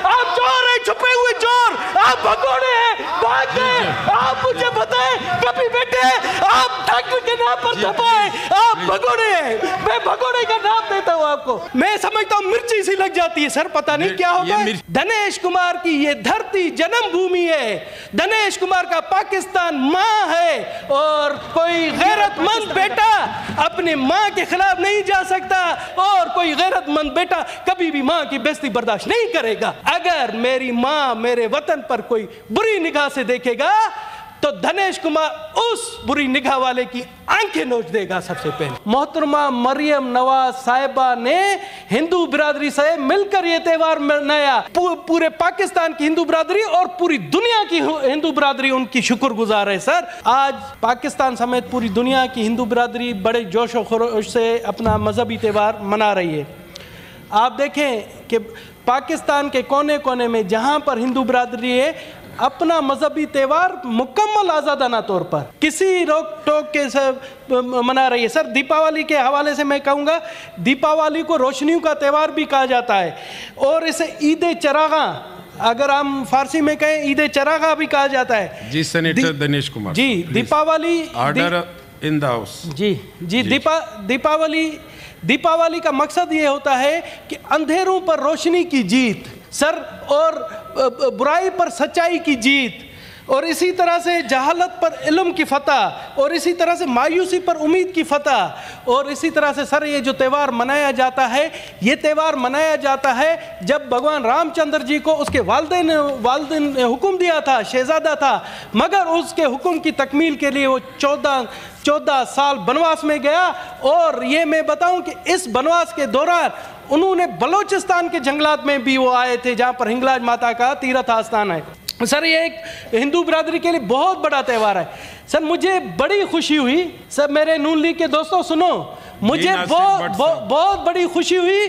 آپ چور ہیں, چھپے ہوئے چور, آپ بھگوڑے ہیں, بھاگ گئے. آپ مجھے بتائیں کبھی بیٹے آپ ڈاکٹر کے نام پر چھپائے, آپ بھگوڑے ہیں. میں بھگوڑے کا نام دیتا ہوں آپ کو. میں سمجھتا ہوں مرچی سی لگ جاتی ہے سر, پتہ نہیں کیا ہوگا. دنیش کمار کی یہ دھرتی جنم بھومی ہے, دنیش کمار کا پاکستان ماں ہے, اور کوئی غیرت مند بیٹا اپنے ماں کے خلاف نہیں جا سکتا, اور کوئی غیرت مند بیٹا کبھی بھی ماں کی بےزتی برداشت نہیں کرے گا. اگر میری ماں میرے وطن پر کوئی بری نگاہ سے دیکھے گا تو دنیش کمار اس بری نگاہ والے کی آنکھیں نوچ دے گا. سب سے پہلے محترمہ مریم نواز صاحبہ نے ہندو برادری سے مل کر یہ تہوار منایا. پورے پاکستان کی ہندو برادری اور پوری دنیا کی ہندو برادری ان کی شکر گزار ہے. سر آج پاکستان سمیت پوری دنیا کی ہندو برادری بڑے جوش و خروش سے اپنا مذہبی تہوار منا رہی ہے. آپ دیکھیں کہ پاکستان کے کونے کونے میں جہاں پر ہندو برادری ہے اپنا مذہبی تہوار مکمل آزادانہ طور پر کسی روک ٹوک کے ساتھ منا رہی ہے. سر دیپاولی کے حوالے سے میں کہوں گا, دیپاولی کو روشنیوں کا تہوار بھی کہا جاتا ہے, اور اسے عید چراغاں, اگر ہم فارسی میں کہیں عید چراغاں بھی کہا جاتا ہے. جی senator Dinesh Kumar ji Deepawali order in the house. جی دیپاولی کا مقصد یہ ہوتا ہے کہ اندھیروں پر روشنی کی جیت سر, اور برائی پر سچائی کی جیت, اور اسی طرح سے جہالت پر علم کی فتح, اور اسی طرح سے مایوسی پر امید کی فتح. اور اسی طرح سے سر یہ جو تہوار منایا جاتا ہے, یہ تہوار منایا جاتا ہے جب بھگوان رام چندر جی کو اس کے والدین نے حکم دیا تھا, شہزادہ تھا, مگر اس کے حکم کی تکمیل کے لیے وہ 14 سال بنواس میں گیا. اور یہ میں بتاؤں کہ اس بنواس کے دوران انہوں نے بلوچستان کے جنگلات میں بھی وہ آئے تھے جہاں پر ہنگلاج ماتا کا تیرتھ آستان ہے. سر یہ ایک ہندو برادری کے لیے بہت بڑا تہوار ہے. سر مجھے بڑی خوشی ہوئی, سر میرے نون لیگ کے دوستوں سنو, مجھے بہت بڑی خوشی ہوئی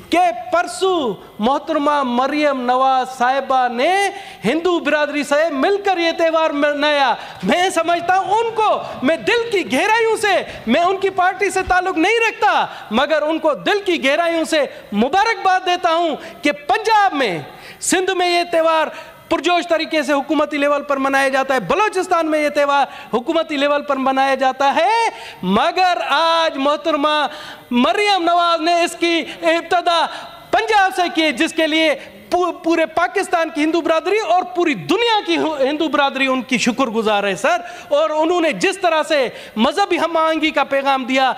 کہ پرسوں محترمہ مریم نواز صاحبہ نے ہندو برادری سے مل کر یہ تہوار منایا. میں سمجھتا ہوں ان کو, میں دل کی گہرائیوں سے, میں ان کی پارٹی سے تعلق نہیں رکھتا, مگر ان کو دل کی گہرائیوں سے مبارکباد دیتا ہوں کہ پنجاب میں, سندھ میں یہ تہوار پرجوش طریقے سے حکومتی لیول پر منایا جاتا ہے, بلوچستان میں یہ تہوار حکومتی لیول پر منایا جاتا ہے, مگر آج محترمہ مریم نواز نے اس کی ابتدا پنجاب سے کی, جس کے لیے پورے پاکستان کی ہندو برادری اور پوری دنیا کی ہندو برادری ان کی شکر گزار ہے. سر اور انہوں نے جس طرح سے مذہبی ہم آہنگی کا پیغام دیا,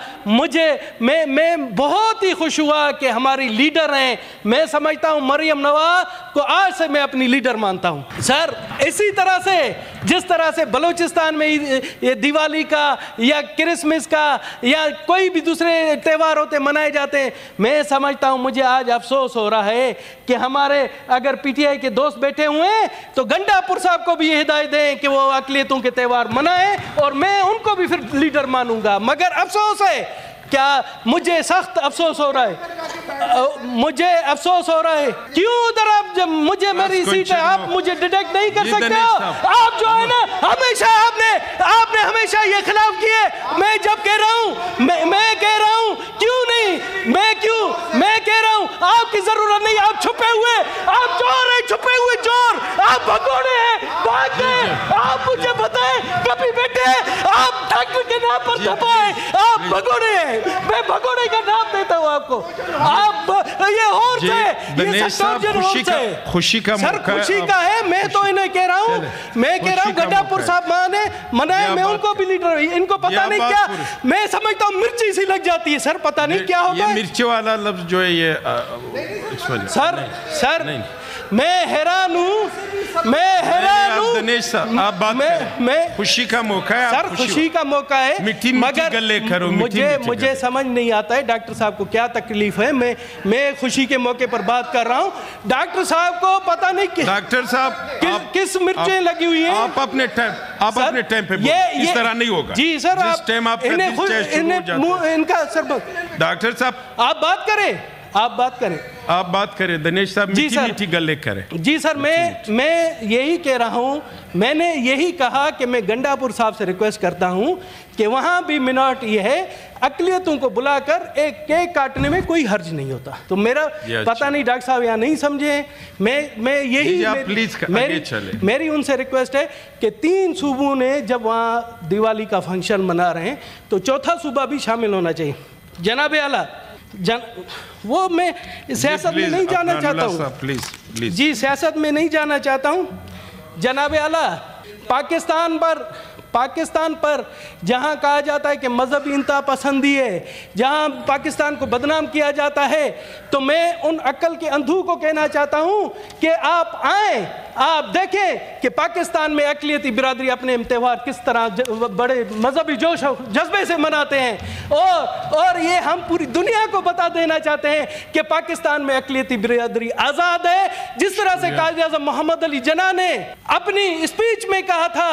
میں بہت ہی خوش ہوا کہ ہماری لیڈر ہیں. میں سمجھتا ہوں مریم نواز کو آج سے میں اپنی لیڈر مانتا ہوں. سر اسی طرح سے جس طرح سے بلوچستان میں یہ دیوالی کا یا کرسمس کا یا کوئی بھی دوسرے تہوار ہوتے منائے جاتے ہیں, میں سمجھتا ہوں مجھے آج افسوس ہو رہا ہے کہ ہمارے اگر پی ٹی آئی کے دوست بیٹھے ہوئے ہیں تو گنڈا پور صاحب کو بھی یہ ہدایت دیں کہ وہ اقلیتوں کے تہوار منائیں, اور میں ان کو بھی پھر لیڈر مانوں گا. مگر افسوس ہے, کیا مجھے سخت افسوس ہو رہا ہے, مجھے افسوس ہو رہا ہے. کیوں ادھر آپ, جب مجھے میری سیٹ ہے آپ مجھے ڈیٹیکٹ نہیں کر سکتے ہو. آپ جو ہے نا ہمیشہ آپ نے ہمیشہ یہ خلاف کیے. میں جب کہہ رہا ہوں, میں کہہ رہا ہوں, کیوں نہیں, میں کہہ رہا ہوں آپ کی ضرورت نہیں, آپ چھپے ہوئے, آپ چور ہیں, چھپے ہوئے چور, آپ بھگوڑے ہیں, بھاگ گئے. آپ مجھے بتائیں کبھی بیٹے آپ ڈاکٹر کے نام پر چھپائے, آپ بھگوڑے ہیں. میں بھگوڑے کا نام دیتا ہوں آپ کو. آپ یہ ہورس ہے, یہ سکتورجن ہورس ہے. خوشی کا سر خوشی کا ہے. میں تو انہیں کہہ رہا ہوں, گڈا پور صاحب منائے, میں ان کو بھی لیڈر ہوئی. ان کو پتہ نہیں کیا, میں سمجھتا ہوں مرچی سی لگ جاتی ہے. سر پتہ نہیں کیا ہوتا ہے. یہ مرچی والا لفظ جو ہے یہ سر میں حیران ہوں. دنیش صاحب آپ بات کریں, خوشی کا موقع ہے. سر خوشی کا موقع ہے, مگر مجھے سمجھ نہیں آتا ہے ڈاکٹر صاحب کو کیا تکلیف ہے. میں خوشی کے موقع پر بات کر رہا ہوں. ڈاکٹر صاحب کو پتہ نہیں ڈاکٹر صاحب کس مرچیں لگی ہوئی ہیں. آپ اپنے ٹائم پہ اس طرح نہیں ہوگا. جی سر, جس ٹائم آپ کا دل چاہے شروع ہو جاتا ہے. ان کا سر ڈاکٹر صاحب آپ بات کریں, آپ بات کریں. آپ بات کریں دنیش صاحب, میٹھی میٹھی گلیں کریں. جی سر, میں یہی کہہ رہا ہوں, میں نے یہی کہا کہ میں گنڈا پور صاحب سے ریکویسٹ کرتا ہوں کہ وہاں بھی منارٹی ہے, اقلیتوں کو بلا کر ایک کیک کاٹنے میں کوئی حرج نہیں ہوتا. تو میرا پتہ نہیں ڈاکٹر صاحب یہاں نہیں سمجھے, میں یہی میری ان سے ریکویسٹ ہے کہ 3 صوبوں نے جب وہاں دیوالی کا فنکشن منا رہے ہیں تو چوتھا صوبہ بھی شامل ہونا چاہیے. جناب اعلیٰ, وہ میں سیاست میں نہیں جانا چاہتا ہوں, جی سیاست میں نہیں جانا چاہتا ہوں. جناب اعلیٰ, پاکستان پر جہاں کہا جاتا ہے کہ مذہبی انتہا پسندی ہے, جہاں پاکستان کو بدنام کیا جاتا ہے, تو میں ان عقل کے اندھو کو کہنا چاہتا ہوں کہ آپ آئیں, آپ دیکھیں کہ پاکستان میں اقلیتی برادری اپنے تہوار کس طرح بڑے مذہبی جوش و جذبے سے مناتے ہیں, اور یہ ہم پوری دنیا کو بتا دینا چاہتے ہیں کہ پاکستان میں اقلیتی برادری آزاد ہے. جس طرح سے قائد اعظم محمد علی جناح نے اپنی اسپیچ میں کہا تھا,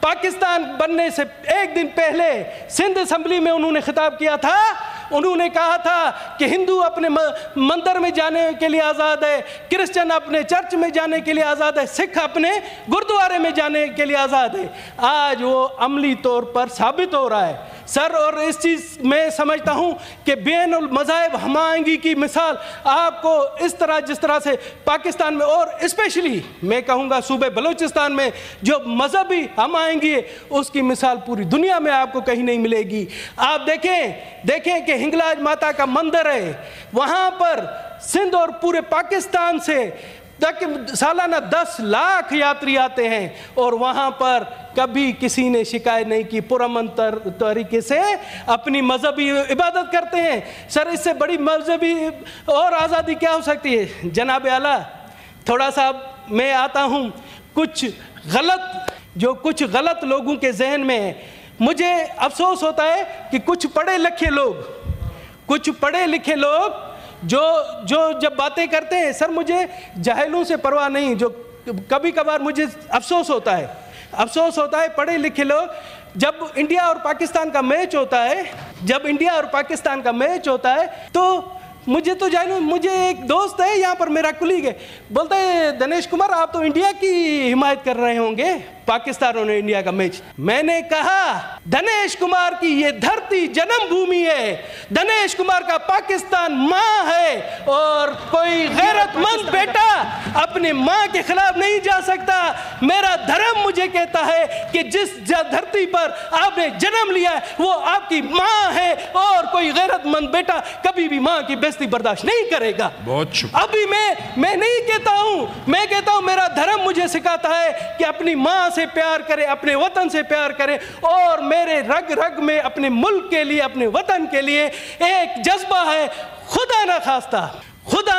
پاکستان بننے سے ایک دن پہلے سندھ اسمبلی میں انہوں نے خطاب کیا تھا, انہوں نے کہا تھا کہ ہندو اپنے مندر میں جانے کے لیے آزاد ہے, کرسچن اپنے چرچ میں جانے کے لیے آزاد ہے, سکھ اپنے گردوارے میں جانے کے لیے آزاد ہے. آج وہ عملی طور پر ثابت ہو رہا ہے سر. اور اس چیز میں سمجھتا ہوں کہ بین المذاہب ہم آہنگی کی مثال آپ کو اس طرح جس طرح سے پاکستان میں اور اسپیشلی میں کہوں گا صوبے بلوچستان میں جو مذہبی ہم آہنگی ہے, اس کی مثال پوری دنیا میں آپ کو کہیں نہیں ملے گی. آپ دیکھیں کہ ہنگلاج ماتا کا مندر ہے, وہاں پر سندھ اور پورے پاکستان سے سالانہ 10 لاکھ یاتری آتے ہیں, اور وہاں پر کبھی کسی نے شکایت نہیں کی, پرامن طریقے سے اپنی مذہبی عبادت کرتے ہیں. سر اس سے بڑی مذہبی اور آزادی کیا ہو سکتی ہے؟ جناب اعلیٰ, تھوڑا سا میں آتا ہوں کچھ غلط لوگوں کے ذہن میں ہے. مجھے افسوس ہوتا ہے کہ کچھ پڑھے لکھے لوگ جو جب باتیں کرتے ہیں, سر مجھے جاہلوں سے پرواہ نہیں, جو کبھی کبھار مجھے افسوس ہوتا ہے پڑھے لکھے لوگ جب انڈیا اور پاکستان کا میچ ہوتا ہے تو مجھے ایک دوست ہے یہاں پر, میرا کلیگ ہے, بولتا ہے دنیش کمار آپ تو انڈیا کی حمایت کر رہے ہوں گے, پاکستان اور انڈیا کا میچ. میں نے کہا دنیش کمار کی یہ دھرتی جنم بھومی ہے, دنیش کمار کا پاکستان ماں ہے, اور کوئی غیرت مند بیٹا اپنی ماں کے خلاف نہیں جا سکتا. میرا دھرم مجھے کہتا ہے کہ جس دھرتی پر آپ نے جنم لیا ہے وہ آپ کی ماں ہے, اور کوئی غیرت مند بیٹا کبھی بھی ماں کی بےزتی برداشت نہیں کرے گا. بہت شکریہ. ابھی میں نہیں کہتا ہوں, میں کہتا ہوں میرا دھرم مجھے سکھاتا ہے کہ اپنی ماں سے پیار کرے, اپنے وطن سے پیار کرے, اور میرے رگ رگ میں اپنے ملک کے لیے, اپنے وطن کے لیے ایک جذبہ ہے. خدا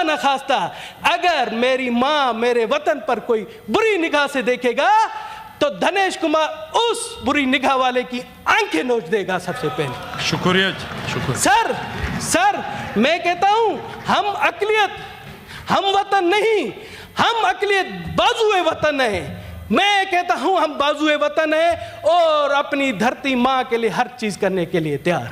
نہ خواستہ اگر میری ماں میرے وطن پر کوئی بری نگاہ سے دیکھے گا تو دنیش کمار اس بری نگاہ والے کی آنکھیں نوچ دے گا سب سے پہلے. شکریہ. سر میں کہتا ہوں ہم وطن نہیں, ہم اقلیت بازوئے وطن ہیں. میں کہتا ہوں ہم بازوئے وطن ہیں اور اپنی دھرتی ماں کے لیے ہر چیز کرنے کے لیے تیار ہیں.